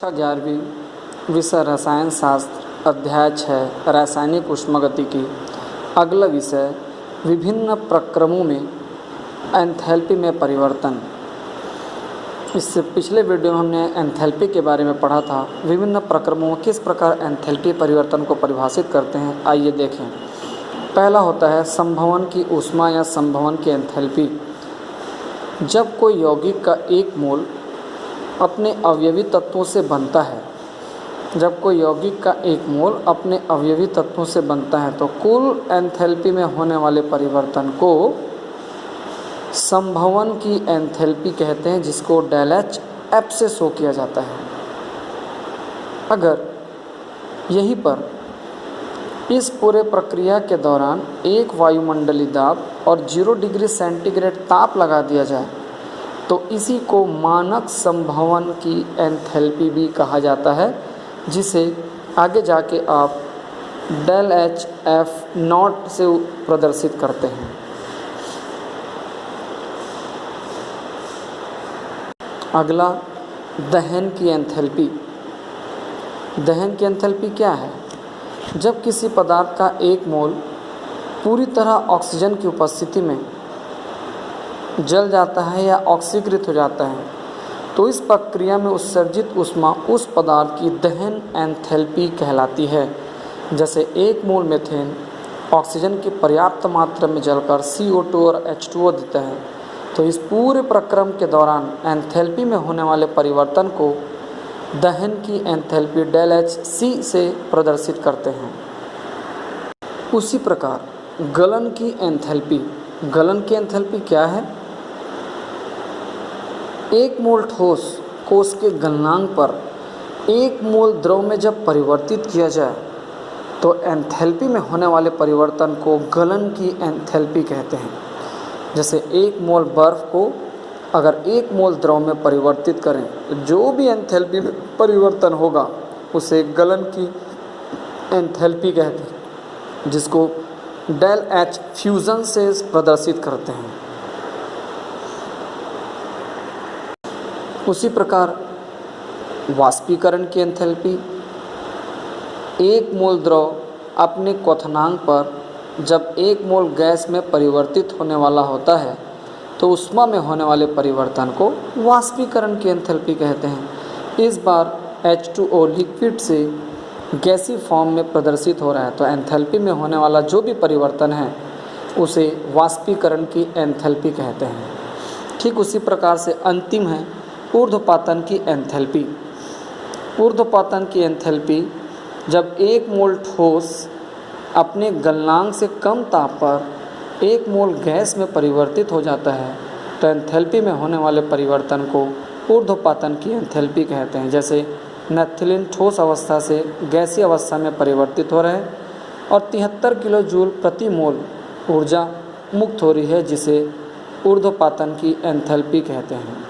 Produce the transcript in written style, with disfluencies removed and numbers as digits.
कक्षा 11वीं विषय रसायन शास्त्र अध्याय 6 रासायनिक ऊष्मागतिकी। अगला विषय विभिन्न प्रक्रमों में एंथैल्पी में परिवर्तन। इससे पिछले वीडियो में हमने एंथैल्पी के बारे में पढ़ा था। विभिन्न प्रक्रमों में किस प्रकार एंथैल्पी परिवर्तन को परिभाषित करते हैं, आइए देखें। पहला होता है संभवन की ऊष्मा या संभवन की एंथैल्पी। जब कोई यौगिक का एक मोल अपने अवयवी तत्वों से बनता है तो कुल एंथैल्पी में होने वाले परिवर्तन को संभवन की एंथैल्पी कहते हैं, जिसको डेल एच एफ से शो किया जाता है। अगर यहीं पर इस पूरे प्रक्रिया के दौरान एक वायुमंडलीय दाब और 0 डिग्री सेंटीग्रेड ताप लगा दिया जाए तो इसी को मानक संभवन की एंथैल्पी भी कहा जाता है, जिसे आगे जाके आप डेल एच एफ नॉट से प्रदर्शित करते हैं। अगला दहन की एंथैल्पी। दहन की एंथैल्पी क्या है? जब किसी पदार्थ का एक मोल पूरी तरह ऑक्सीजन की उपस्थिति में जल जाता है या ऑक्सीकृत हो जाता है तो इस प्रक्रिया में उत्सर्जित ऊष्मा उस पदार्थ की दहन एंथैल्पी कहलाती है। जैसे एक मोल मीथेन ऑक्सीजन की पर्याप्त मात्रा में जलकर CO2 और H2O देता है, तो इस पूरे प्रक्रम के दौरान एंथैल्पी में होने वाले परिवर्तन को दहन की एंथैल्पी डेल एच सी से प्रदर्शित करते हैं। उसी प्रकार गलन की एंथैल्पी। गलन की एंथैल्पी क्या है? एक मोल ठोस कोश के गलनांक पर एक मोल द्रव में जब परिवर्तित किया जाए तो एंथैल्पी में होने वाले परिवर्तन को गलन की एंथैल्पी कहते हैं। जैसे एक मोल बर्फ़ को अगर एक मोल द्रव में परिवर्तित करें तो जो भी एंथैल्पी में परिवर्तन होगा उसे गलन की एंथैल्पी कहते हैं, जिसको डेल एच फ्यूज़न से प्रदर्शित करते हैं। उसी प्रकार वाष्पीकरण की एंथैल्पी। एक मोल द्रव अपने क्वथनांक पर जब एक मोल गैस में परिवर्तित होने वाला होता है तो ऊष्मा में होने वाले परिवर्तन को वाष्पीकरण की एंथैल्पी कहते हैं। इस बार H2O लिक्विड से गैसीय फॉर्म में प्रदर्शित हो रहा है तो एंथैल्पी में होने वाला जो भी परिवर्तन है उसे वाष्पीकरण की एंथैल्पी कहते हैं। ठीक उसी प्रकार से अंतिम है ऊर्ध्वपातन की एंथैल्पी। ऊर्ध्वपातन की एंथैल्पी जब एक मोल ठोस अपने गलनांक से कम ताप पर एक मोल गैस में परिवर्तित हो जाता है तो एंथैल्पी में होने वाले परिवर्तन को ऊर्ध्वपातन की एंथैल्पी कहते हैं। जैसे नैप्थलीन ठोस अवस्था से गैसीय अवस्था में परिवर्तित हो रहा है और 73 किलो जूल प्रति मोल ऊर्जा मुक्त हो रही है, जिसे ऊर्ध्वपातन की एंथैल्पी कहते हैं।